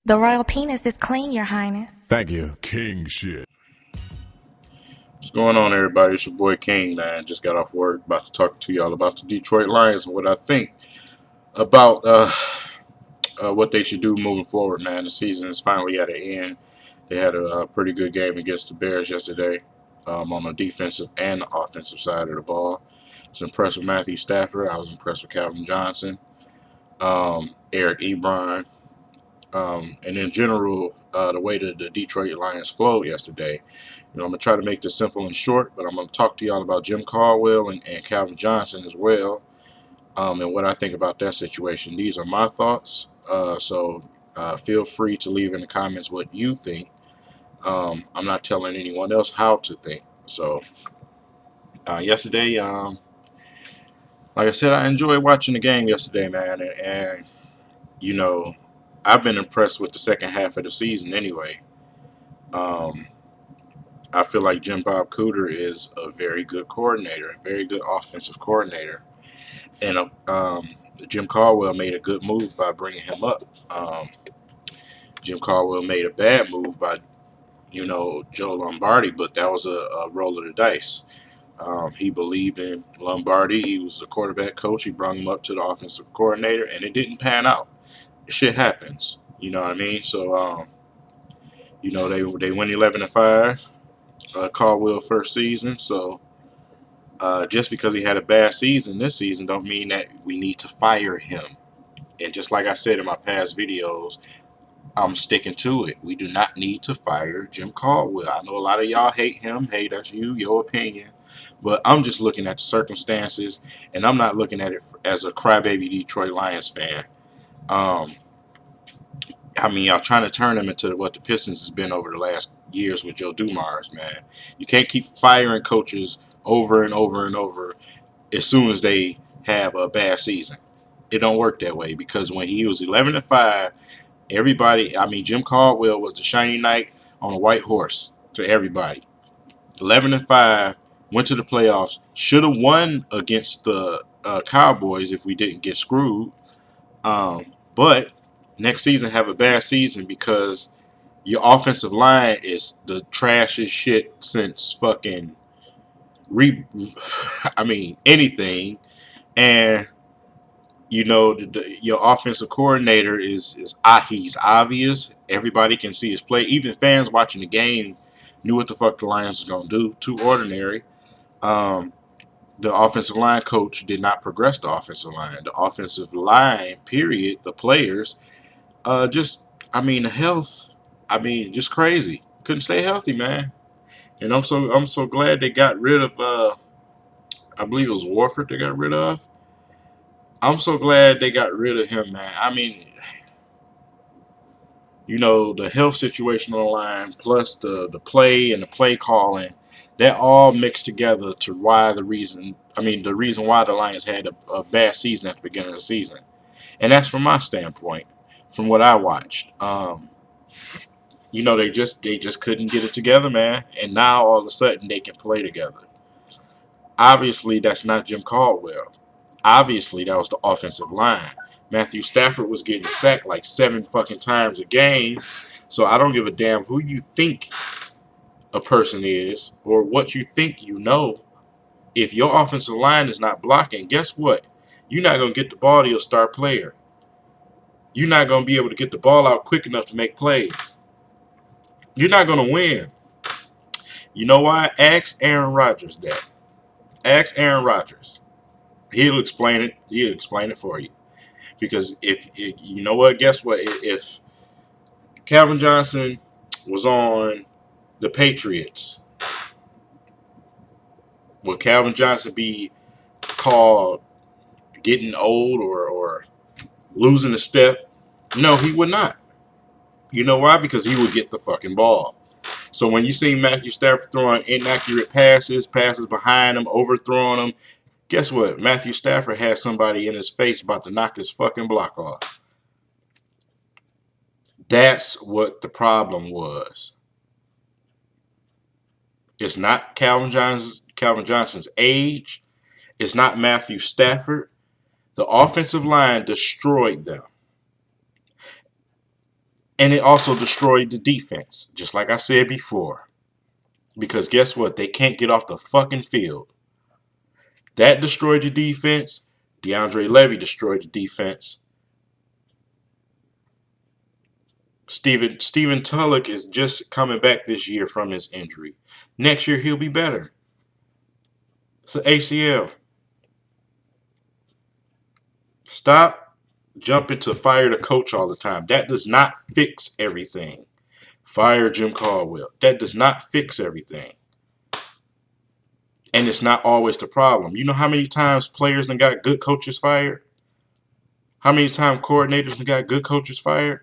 The royal penis is clean, Your Highness. Thank you. King shit. What's going on, everybody? It's your boy King, man. Just got off work, about to talk to y'all about the Detroit Lions and what I think about what they should do moving forward, man. The season is finally at an end. They had a pretty good game against the Bears yesterday on the defensive and the offensive side of the ball. I was impressed with Matthew Stafford. I was impressed with Calvin Johnson, Eric Ebron, and in general, the way that the Detroit Lions flowed yesterday. I'm going to try to make this simple and short, but I'm going to talk to y'all about Jim Caldwell and Calvin Johnson as well, and what I think about that situation. These are my thoughts, so feel free to leave in the comments what you think. I'm not telling anyone else how to think. So yesterday, like I said, I enjoyed watching the game yesterday, man, and you know, I've been impressed with the second half of the season anyway. Um, I feel like Jim Bob Cooter is a very good coordinator, a very good offensive coordinator. And Jim Caldwell made a good move by bringing him up. Jim Caldwell made a bad move by, Joe Lombardi, but that was a roll of the dice. He believed in Lombardi. He was the quarterback coach. He brought him up to the offensive coordinator, and it didn't pan out. Shit happens. You know what I mean? So, they went 11-5. Caldwell first season. So just because he had a bad season this season don't mean that we need to fire him. And just like I said in my past videos, I'm sticking to it. We do not need to fire Jim Caldwell. I know a lot of y'all hate him. Hey, that's you, your opinion. But I'm just looking at the circumstances, and I'm not looking at it as a crybaby Detroit Lions fan. Um, y'all trying to turn him into what the Pistons has been over the last years with Joe Dumars, man. You can't keep firing coaches over and over and over as soon as they have a bad season. It don't work that way because when he was 11-5, everybody, Jim Caldwell was the shiny knight on a white horse to everybody. 11-5, went to the playoffs, should have won against the Cowboys if we didn't get screwed. But next season have a bad season because your offensive line is the trashiest shit since fucking anything. And your offensive coordinator he's obvious. Everybody can see his play. Even fans watching the game knew what the fuck the Lions was gonna do. Too ordinary. Um, the offensive line coach did not progress the offensive line. The offensive line, period. The players, the health. Just crazy. Couldn't stay healthy, man. And I'm so glad they got rid of. I believe it was Warford they got rid of. I'm so glad they got rid of him, man. The health situation on the line, plus the play and the play calling, that all mixed together to the reason why the Lions had a bad season at the beginning of the season. And that's from my standpoint, from what I watched. They just couldn't get it together, man. And now all of a sudden they can play together. Obviously, that's not Jim Caldwell. Obviously, that was the offensive line. Matthew Stafford was getting sacked like 7 fucking times a game. So I don't give a damn who you think a person is or what you think you know. If your offensive line is not blocking, guess what? You're not going to get the ball to your star player. You're not going to be able to get the ball out quick enough to make plays. You're not going to win. You know why? Ask Aaron Rodgers that. Ask Aaron Rodgers. He'll explain it. He'll explain it for you. Because if you know what, guess what? If Calvin Johnson was on the Patriots, would Calvin Johnson be called getting old or losing a step? No, he would not. You know why? Because he would get the fucking ball. So when you see Matthew Stafford throwing inaccurate passes behind him, overthrowing him, guess what? Matthew Stafford had somebody in his face about to knock his fucking block off. That's what the problem was. It's not Calvin Johnson's age. It's not Matthew Stafford. The offensive line destroyed them. And it also destroyed the defense, just like I said before. Because guess what? They can't get off the fucking field. That destroyed the defense. DeAndre Levy destroyed the defense. Steven Tulloch is just coming back this year from his injury. Next year he'll be better. It's an ACL. Stop jumping to fire the coach all the time. That does not fix everything. Fire Jim Caldwell. That does not fix everything. And it's not always the problem. You know how many times players done got good coaches fired? How many times coordinators done got good coaches fired?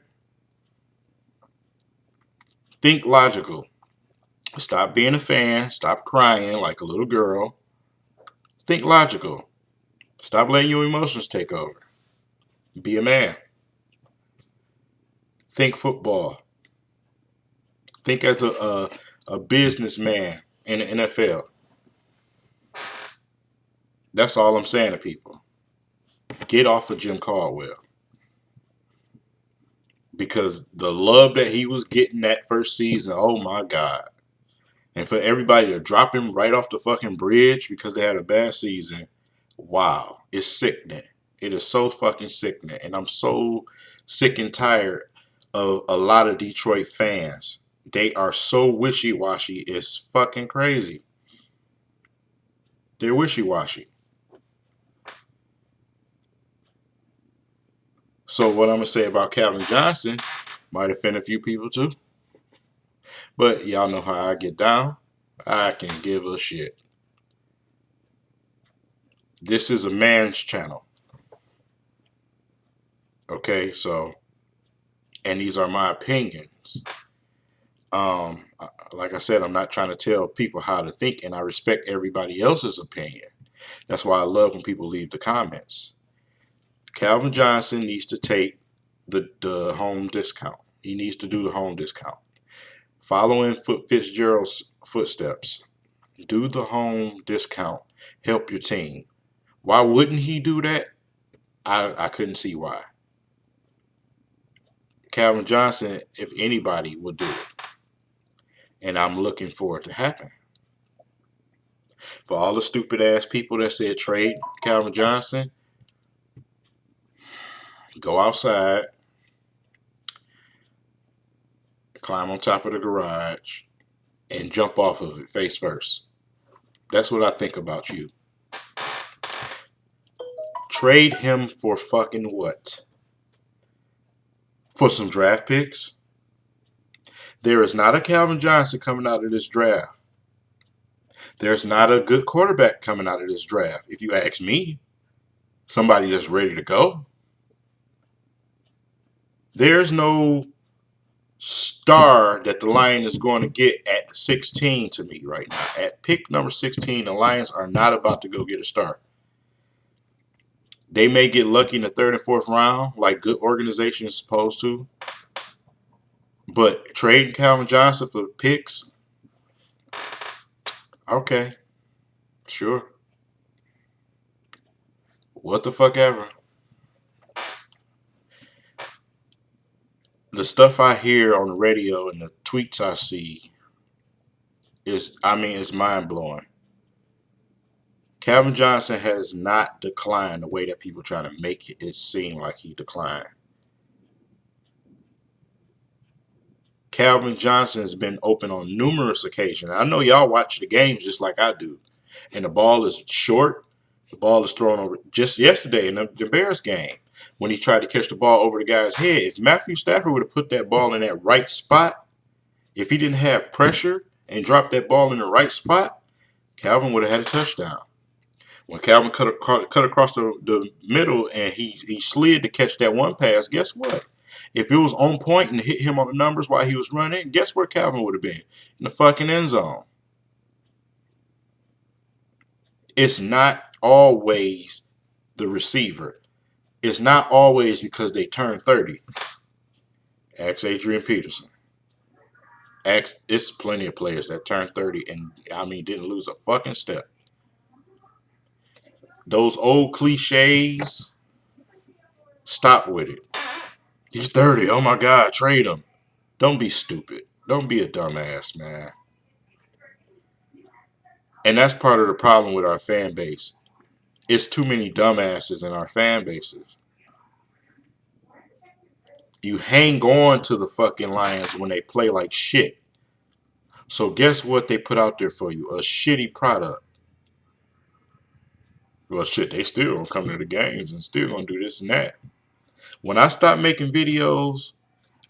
Think logical. Stop being a fan. Stop crying like a little girl. Think logical. Stop letting your emotions take over. Be a man. Think football. Think as a businessman in the NFL. That's all I'm saying to people. Get off of Jim Caldwell. Because the love that he was getting that first season, oh my God. And for everybody to drop him right off the fucking bridge because they had a bad season, wow, it's sickening. It is so fucking sickening. And I'm so sick and tired of a lot of Detroit fans. They are so wishy-washy. It's fucking crazy. They're wishy-washy. So what I'm going to say about Calvin Johnson might offend a few people too. But y'all know how I get down. I can give a shit. This is a man's channel. Okay, so, and these are my opinions. Like I said, I'm not trying to tell people how to think, and I respect everybody else's opinion. That's why I love when people leave the comments. Calvin Johnson needs to take the home discount. He needs to do the home discount. Following Fitzgerald's footsteps. Do the home discount. Help your team. Why wouldn't he do that? I couldn't see why. Calvin Johnson, if anybody, would do it. And I'm looking for it to happen. For all the stupid ass people that said trade Calvin Johnson, go outside, climb on top of the garage, and jump off of it face first. That's what I think about you. Trade him for fucking what? For some draft picks? There is not a Calvin Johnson coming out of this draft. There's not a good quarterback coming out of this draft. If you ask me, somebody that's ready to go. There's no star that the Lions is going to get at 16 to me right now. At pick number 16, the Lions are not about to go get a star. They may get lucky in the third and fourth round, like good organizations supposed to. But trading Calvin Johnson for picks, okay, sure. What the fuck ever. The stuff I hear on the radio and the tweets I see is mind-blowing. Calvin Johnson has not declined the way that people try to make it seem like he declined. Calvin Johnson has been open on numerous occasions. I know y'all watch the games just like I do. And the ball is short. The ball is thrown over. Just yesterday in the Bears game, when he tried to catch the ball over the guy's head, if Matthew Stafford would have put that ball in that right spot, if he didn't have pressure and dropped that ball in the right spot, Calvin would have had a touchdown. When Calvin cut across the middle and he slid to catch that one pass, guess what? If it was on point and hit him on the numbers while he was running, guess where Calvin would have been? In the fucking end zone. It's not always the receiver. It's not always because they turned 30. Ask Adrian Peterson. It's plenty of players that turned 30 and, didn't lose a fucking step. Those old cliches, stop with it. He's 30. Oh, my God. Trade him. Don't be stupid. Don't be a dumbass, man. And that's part of the problem with our fan base. It's too many dumbasses in our fan bases. You hang on to the fucking Lions when they play like shit. So guess what they put out there for you? A shitty product. Well, shit, they still gonna come to the games and still gonna do this and that. When I stopped making videos,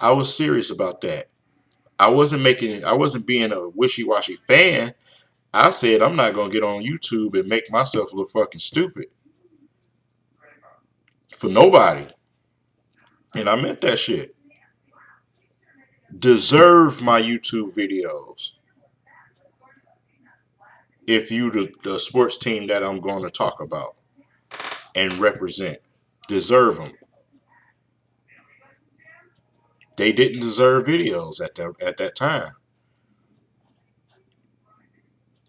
I was serious about that. I wasn't being a wishy-washy fan. I said I'm not gonna get on YouTube and make myself look fucking stupid for nobody. And I meant that shit. Deserve my YouTube videos. If you the sports team that I'm going to talk about and represent, deserve them. They didn't deserve videos at that time.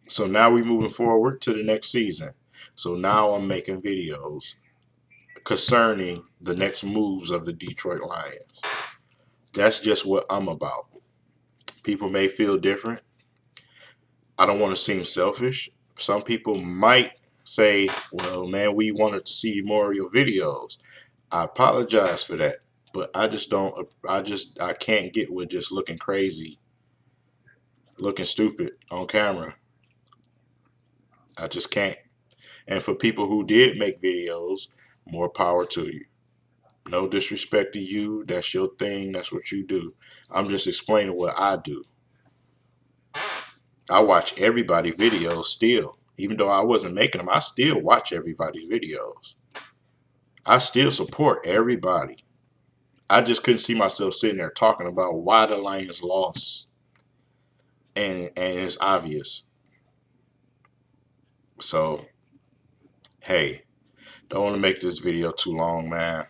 So now we're moving forward to the next season. So now I'm making videos concerning the next moves of the Detroit Lions. That's just what I'm about. People may feel different. I don't want to seem selfish. Some people might say, well, man, we wanted to see more of your videos. I apologize for that. But I can't get with just looking crazy, looking stupid on camera. I just can't. And for people who did make videos, more power to you. No disrespect to you. That's your thing. That's what you do. I'm just explaining what I do. I watch everybody's videos still. Even though I wasn't making them, I still watch everybody's videos. I still support everybody. I just couldn't see myself sitting there talking about why the Lions lost. And it's obvious. So, hey, don't want to make this video too long, man.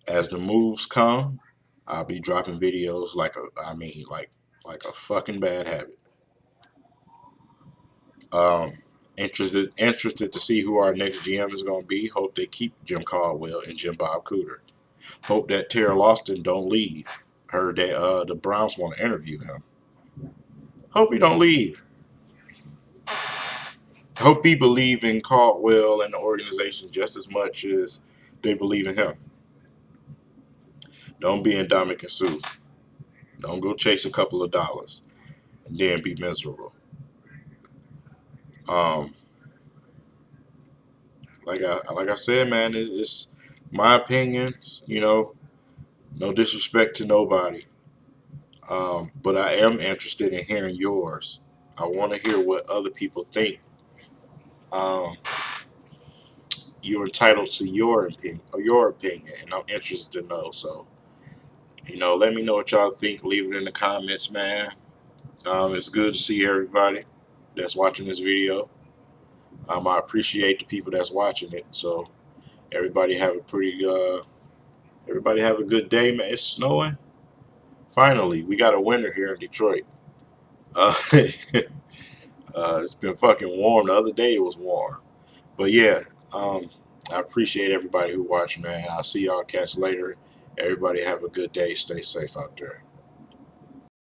As the moves come, I'll be dropping videos like a fucking bad habit. Interested to see who our next GM is going to be. Hope they keep Jim Caldwell and Jim Bob Cooter. Hope that Terrell Lawson don't leave. Heard that the Browns want to interview him. Hope he don't leave. Hope he believe in Caldwell and the organization just as much as they believe in him. Don't be in Dominic Sue. Don't go chase a couple of dollars and then be miserable. Like I said, man, it's my opinions. No disrespect to nobody. But I am interested in hearing yours. I want to hear what other people think. You're entitled to your opinion, and I'm interested to know. So, let me know what y'all think. Leave it in the comments, man. It's good to see everybody that's watching this video. I appreciate the people that's watching it. So, everybody have a good day, man. It's snowing. Finally, we got a winter here in Detroit. It's been fucking warm. The other day it was warm. But yeah, I appreciate everybody who watched, man. I'll see y'all cats later. Everybody have a good day. Stay safe out there.